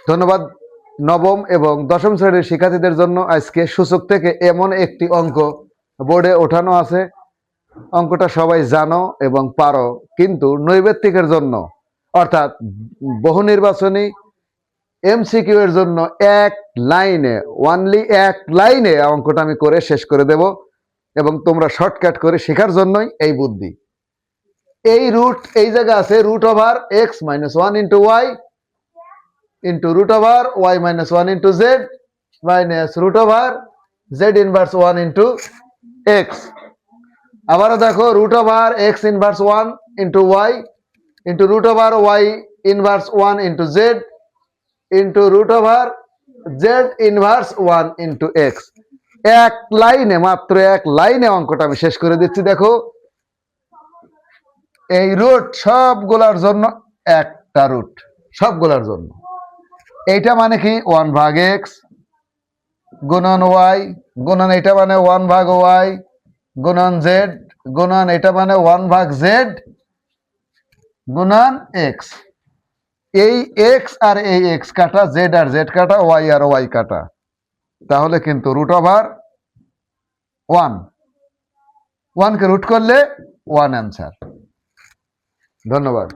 ধন্যবাদ। নবম এবং দশম শ্রেণীর শিক্ষার্থীদের জন্য আজকে সূচক থেকে এমন একটি অঙ্ক বোর্ডে ওঠানো আছে। অঙ্কটা সবাই জানো এবং পারো, কিন্তু নৈবেত্তিকের জন্য অর্থাৎ বহু নির্বাচনী এমসিকিউ এর জন্য এক লাইনে, ওয়ানলি এক লাইনে অঙ্কটা আমি করে শেষ করে দেব এবং তোমরা শর্টকাট করে শেখার জন্যই এই বুদ্ধি। এই রুট এই জায়গা আছে root over x minus one into y into root over y minus one into z minus root over z inverse one into x. আবারও দেখো root over x inverse one into y into root over y inverse one into z into root over z inverse one into x. এক লাইনে, মাত্র এক লাইনে অঙ্কটা আমি শেষ করে দিচ্ছি। দেখো এই রুট সবগুলার জন্য একটা রুট, সবগুলার জন্য। এইটা মানে কি 1 ভাগ এক্স গুণন ওয়াই গুণন এটা মানে 1 ভাগ ওয়াই গুণন জেড গুণন এটা মানে 1 ভাগ জেড গুণন এক্স। এই এক্স আর এই এক্স কাটা, জেড আর জেড কাটা, ওয়াই আর ওয়াই কাটা, তাহলে কিন্তু রুট ওভার 1 কে রুট করলে 1 অ্যান্সার। ধন্যবাদ।